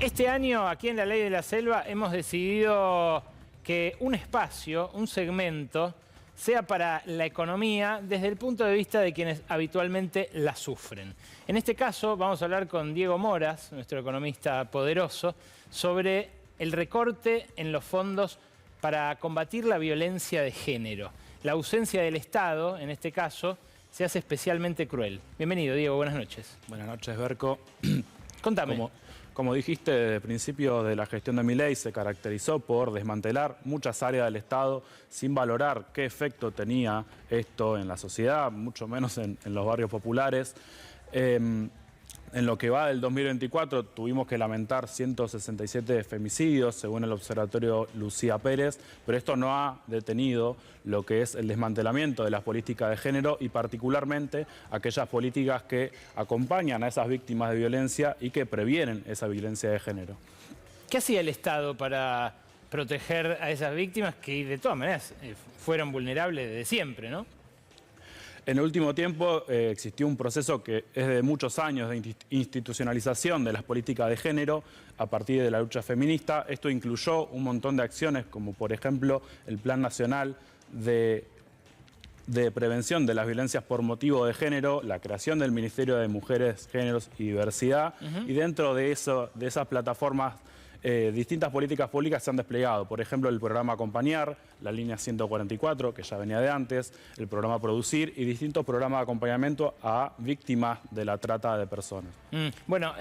Este año, aquí en La Ley de la Selva, hemos decidido que un espacio, un segmento, sea para la economía desde el punto de vista de quienes habitualmente la sufren. En este caso vamos a hablar con Diego Moras, nuestro economista poderoso, sobre el recorte en los fondos para combatir la violencia de género. La ausencia del Estado, en este caso, se hace especialmente cruel. Bienvenido, Diego, buenas noches. Buenas noches, Berco. Contame. Como dijiste, desde el principio de la gestión de Milei se caracterizó por desmantelar muchas áreas del Estado sin valorar qué efecto tenía esto en la sociedad, mucho menos en los barrios populares. En lo que va del 2024 tuvimos que lamentar 167 femicidios, según el Observatorio Lucía Pérez, pero esto no ha detenido lo que es el desmantelamiento de las políticas de género y particularmente aquellas políticas que acompañan a esas víctimas de violencia y que previenen esa violencia de género. ¿Qué hacía el Estado para proteger a esas víctimas que de todas maneras fueron vulnerables desde siempre, ¿no? En el último tiempo existió un proceso que es de muchos años de institucionalización de las políticas de género a partir de la lucha feminista. Esto incluyó un montón de acciones como por ejemplo el Plan Nacional de Prevención de las Violencias por Motivo de Género, la creación del Ministerio de Mujeres, Géneros y Diversidad y dentro de esas plataformas distintas políticas públicas se han desplegado. Por ejemplo, el programa Acompañar, la línea 144, que ya venía de antes, el programa Producir y distintos programas de acompañamiento a víctimas de la trata de personas. Bueno,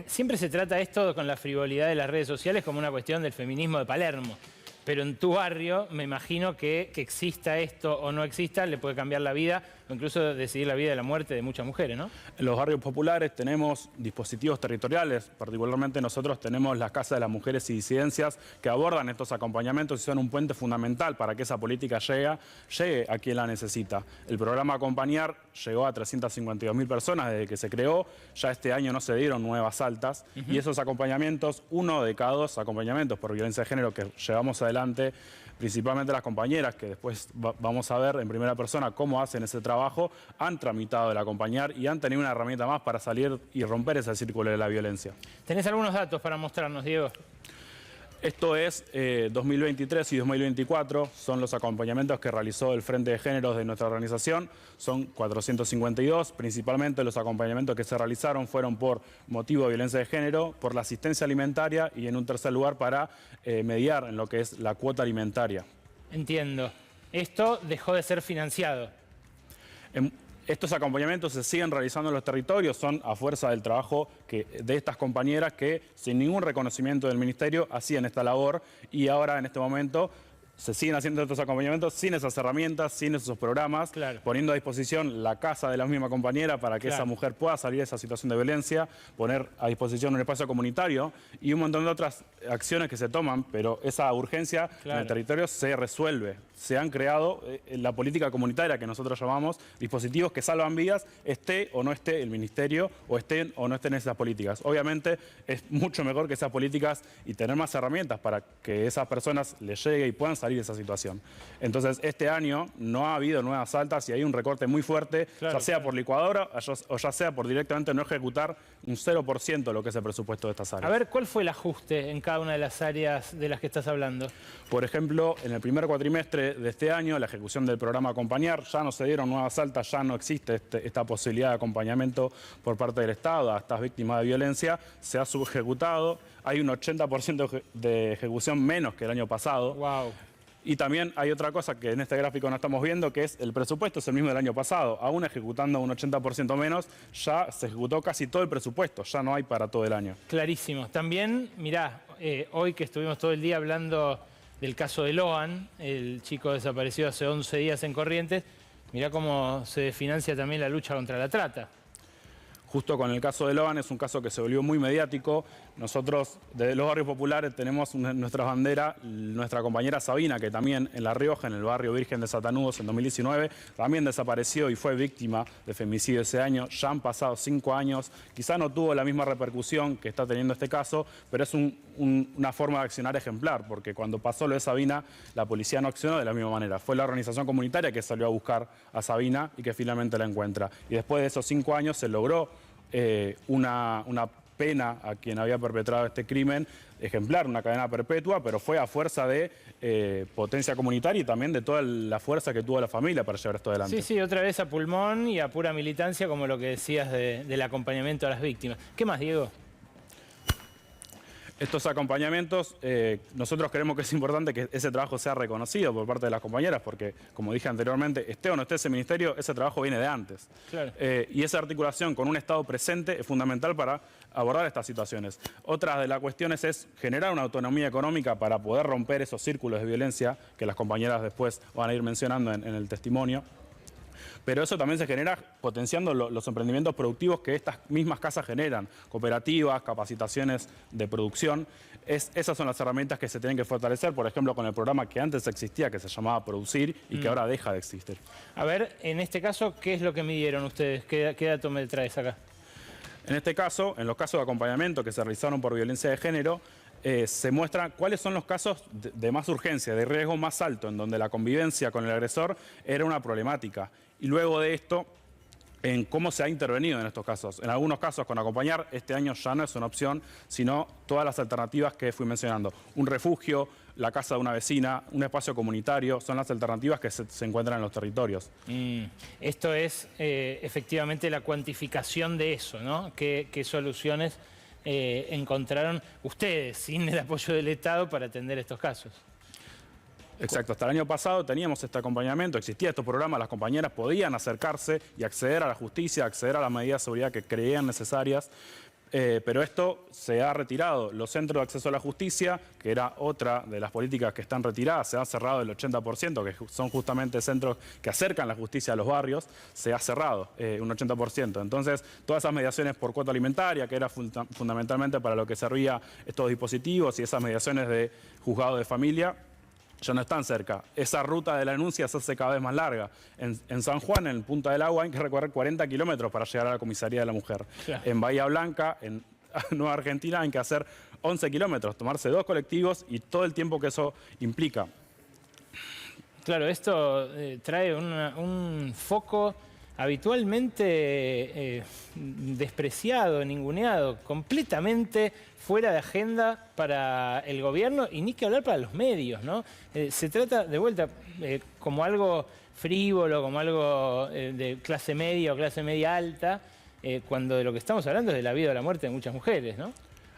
siempre se trata esto con la frivolidad de las redes sociales como una cuestión del feminismo de Palermo. Pero en tu barrio, me imagino que exista esto o no exista, le puede cambiar la vida o incluso decidir la vida y la muerte de muchas mujeres, ¿no? En los barrios populares tenemos dispositivos territoriales, particularmente nosotros tenemos las Casas de las Mujeres y Disidencias que abordan estos acompañamientos y son un puente fundamental para que esa política llegue a quien la necesita. El programa Acompañar llegó a 352.000 personas desde que se creó, ya este año no se dieron nuevas altas y esos acompañamientos, 1 de cada 2 acompañamientos por violencia de género que llevamos adelante, principalmente las compañeras, que después vamos a ver en primera persona cómo hacen ese trabajo, han tramitado el Acompañar y han tenido una herramienta más para salir y romper ese círculo de la violencia. ¿Tenés algunos datos para mostrarnos, Diego? Esto es 2023 y 2024, son los acompañamientos que realizó el Frente de Géneros de nuestra organización, son 452, principalmente los acompañamientos que se realizaron fueron por motivo de violencia de género, por la asistencia alimentaria y en un tercer lugar para mediar en lo que es la cuota alimentaria. Entiendo. Esto dejó de ser financiado. Estos acompañamientos se siguen realizando en los territorios, son a fuerza del trabajo de estas compañeras que sin ningún reconocimiento del ministerio hacían esta labor y ahora en este momento se siguen haciendo estos acompañamientos sin esas herramientas, sin esos programas, poniendo a disposición la casa de la misma compañera para que esa mujer pueda salir de esa situación de violencia, poner a disposición un espacio comunitario y un montón de otras acciones que se toman, pero esa urgencia en el territorio se resuelve. Se han creado la política comunitaria que nosotros llamamos dispositivos que salvan vidas, esté o no esté el ministerio o estén o no estén esas políticas. Obviamente es mucho mejor que esas políticas y tener más herramientas para que esas personas les llegue y puedan salir de esa situación. Entonces este año no ha habido nuevas altas y hay un recorte muy fuerte, ya sea por licuadora o ya sea por directamente no ejecutar un 0% de lo que es el presupuesto de estas áreas. A ver, ¿cuál fue el ajuste en cada una de las áreas de las que estás hablando? Por ejemplo, en el primer cuatrimestre de este año, la ejecución del programa Acompañar, ya no se dieron nuevas altas, ya no existe esta posibilidad de acompañamiento por parte del Estado a estas víctimas de violencia, se ha subejecutado, hay un 80% de ejecución menos que el año pasado. Wow. Y también hay otra cosa que en este gráfico no estamos viendo, que es el presupuesto es el mismo del año pasado. Aún ejecutando un 80% menos, ya se ejecutó casi todo el presupuesto, ya no hay para todo el año. Clarísimo. También, mirá, hoy que estuvimos todo el día hablando del caso de Loan, el chico desaparecido hace 11 días en Corrientes, mirá cómo se financia también la lucha contra la trata. Justo con el caso de Loan es un caso que se volvió muy mediático. Nosotros, desde los barrios populares, tenemos nuestra bandera, nuestra compañera Sabina, que también en La Rioja, en el barrio Virgen de Satanudos, en 2019, también desapareció y fue víctima de femicidio ese año. Ya han pasado 5 años. Quizá no tuvo la misma repercusión que está teniendo este caso, pero es una forma de accionar ejemplar, porque cuando pasó lo de Sabina, la policía no accionó de la misma manera. Fue la organización comunitaria que salió a buscar a Sabina y que finalmente la encuentra. Y después de esos 5 años se logró una pena a quien había perpetrado este crimen ejemplar, una cadena perpetua, pero fue a fuerza de potencia comunitaria y también de toda la fuerza que tuvo la familia para llevar esto adelante. Sí, sí, otra vez a pulmón y a pura militancia, como lo que decías del acompañamiento a las víctimas. ¿Qué más, Diego? Estos acompañamientos, nosotros creemos que es importante que ese trabajo sea reconocido por parte de las compañeras, porque, como dije anteriormente, esté o no esté ese ministerio, ese trabajo viene de antes. Claro. Y esa articulación con un Estado presente es fundamental para abordar estas situaciones. Otra de las cuestiones es generar una autonomía económica para poder romper esos círculos de violencia que las compañeras después van a ir mencionando en el testimonio. Pero eso también se genera potenciando los emprendimientos productivos que estas mismas casas generan, cooperativas, capacitaciones de producción. Esas son las herramientas que se tienen que fortalecer, por ejemplo, con el programa que antes existía, que se llamaba Producir y que ahora deja de existir. A ver, en este caso, ¿qué es lo que midieron ustedes? ¿Qué dato me traes acá? En este caso, en los casos de acompañamiento que se realizaron por violencia de género, se muestra cuáles son los casos de más urgencia, de riesgo más alto, en donde la convivencia con el agresor era una problemática. Y luego de esto, en cómo se ha intervenido en estos casos. En algunos casos con acompañar, este año ya no es una opción, sino todas las alternativas que fui mencionando. Un refugio, la casa de una vecina, un espacio comunitario, son las alternativas que se encuentran en los territorios. Esto es efectivamente la cuantificación de eso, ¿no? ¿Qué soluciones encontraron ustedes sin el apoyo del Estado para atender estos casos? Exacto, hasta el año pasado teníamos este acompañamiento, existía estos programas, las compañeras podían acercarse y acceder a la justicia, acceder a las medidas de seguridad que creían necesarias, pero esto se ha retirado. Los centros de acceso a la justicia, que era otra de las políticas que están retiradas, se ha cerrado el 80%, que son justamente centros que acercan la justicia a los barrios, se ha cerrado un 80%. Entonces, todas esas mediaciones por cuota alimentaria, que era fundamentalmente para lo que servía estos dispositivos y esas mediaciones de juzgado de familia, ya no están cerca. Esa ruta de la denuncia se hace cada vez más larga. En San Juan, en Punta del Agua, hay que recorrer 40 kilómetros para llegar a la comisaría de la mujer. Claro. En Bahía Blanca, en Nueva Argentina, hay que hacer 11 kilómetros, tomarse 2 colectivos y todo el tiempo que eso implica. Claro, esto trae un foco habitualmente despreciado, ninguneado, completamente fuera de agenda para el gobierno y ni que hablar para los medios, ¿no? Se trata, de vuelta, como algo frívolo, como algo de clase media o clase media alta, cuando de lo que estamos hablando es de la vida o la muerte de muchas mujeres, ¿no?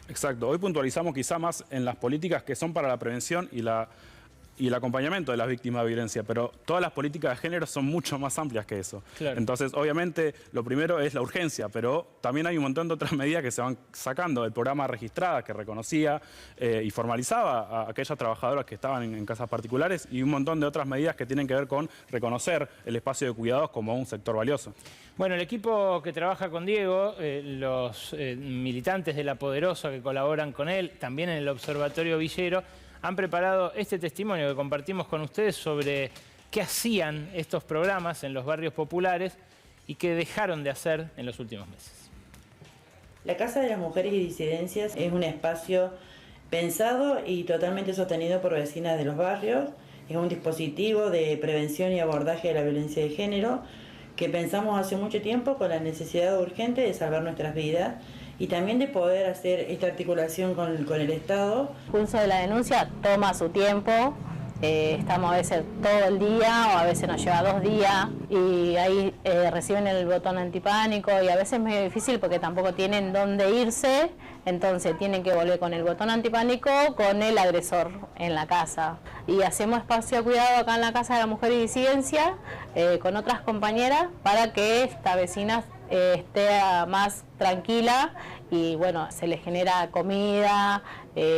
Exacto. Hoy puntualizamos quizá más en las políticas que son para la prevención y el acompañamiento de las víctimas de violencia, pero todas las políticas de género son mucho más amplias que eso. Claro. Entonces, obviamente, lo primero es la urgencia, pero también hay un montón de otras medidas que se van sacando. El programa Registrada, que reconocía y formalizaba a aquellas trabajadoras que estaban en casas particulares, y un montón de otras medidas que tienen que ver con reconocer el espacio de cuidados como un sector valioso. Bueno, el equipo que trabaja con Diego, los militantes de La Poderosa que colaboran con él, también en el Observatorio Villero, han preparado este testimonio que compartimos con ustedes sobre qué hacían estos programas en los barrios populares y qué dejaron de hacer en los últimos meses. La Casa de las Mujeres y Disidencias es un espacio pensado y totalmente sostenido por vecinas de los barrios. Es un dispositivo de prevención y abordaje de la violencia de género que pensamos hace mucho tiempo con la necesidad urgente de salvar nuestras vidas y también de poder hacer esta articulación con el Estado. El pulso de la denuncia toma su tiempo, estamos a veces todo el día o a veces nos lleva 2 días y ahí reciben el botón antipánico y a veces es medio difícil porque tampoco tienen dónde irse, entonces tienen que volver con el botón antipánico con el agresor en la casa. Y hacemos espacio de cuidado acá en la Casa de la Mujer y Disidencia con otras compañeras para que esta vecina esté más tranquila y bueno, se les genera comida,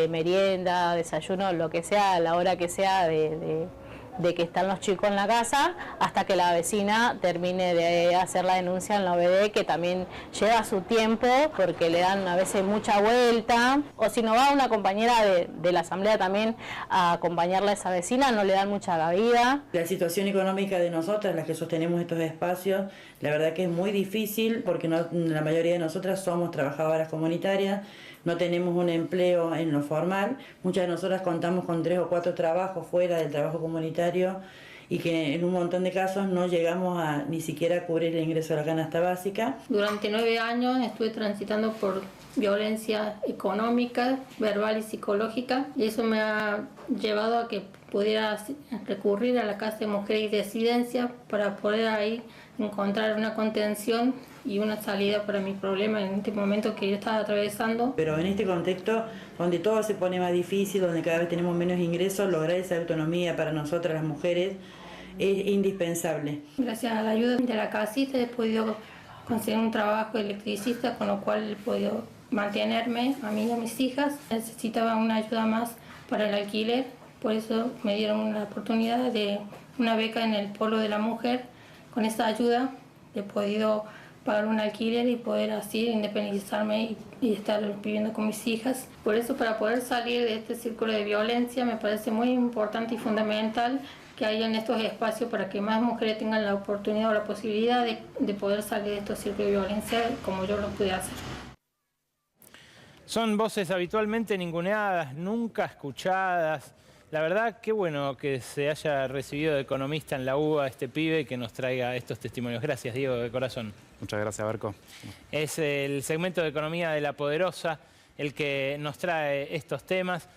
merienda, desayuno, lo que sea, a la hora que sea de que están los chicos en la casa, hasta que la vecina termine de hacer la denuncia en la OBD, que también lleva su tiempo porque le dan a veces mucha vuelta, o si no va una compañera de la asamblea también a acompañarla a esa vecina, no le dan mucha cabida. La situación económica de nosotras, las que sostenemos estos espacios, la verdad que es muy difícil porque la mayoría de nosotras somos trabajadoras comunitarias, no tenemos un empleo en lo formal, muchas de nosotras contamos con 3 o 4 trabajos fuera del trabajo comunitario y que en un montón de casos no llegamos a ni siquiera a cubrir el ingreso a la canasta básica. Durante 9 años estuve transitando por violencia económica, verbal y psicológica, y eso me ha llevado a que pudiera recurrir a la Casa de Mujeres y Disidencias para poder ahí encontrar una contención y una salida para mi problema en este momento que yo estaba atravesando. Pero en este contexto donde todo se pone más difícil, donde cada vez tenemos menos ingresos, lograr esa autonomía para nosotras las mujeres es indispensable. Gracias a la ayuda de la casita he podido conseguir un trabajo de electricista, con lo cual he podido mantenerme a mí y a mis hijas. Necesitaba una ayuda más para el alquiler, por eso me dieron la oportunidad de una beca en el Polo de la Mujer. Con esa ayuda he podido pagar un alquiler y poder así independizarme y estar viviendo con mis hijas. Por eso, para poder salir de este círculo de violencia, me parece muy importante y fundamental que hayan estos espacios para que más mujeres tengan la oportunidad o la posibilidad de poder salir de estos círculos de violencia como yo lo pude hacer. Son voces habitualmente ninguneadas, nunca escuchadas. La verdad, qué bueno que se haya recibido de economista en la UBA este pibe y que nos traiga estos testimonios. Gracias, Diego, de corazón. Muchas gracias, Berco. Es el segmento de Economía de La Poderosa el que nos trae estos temas.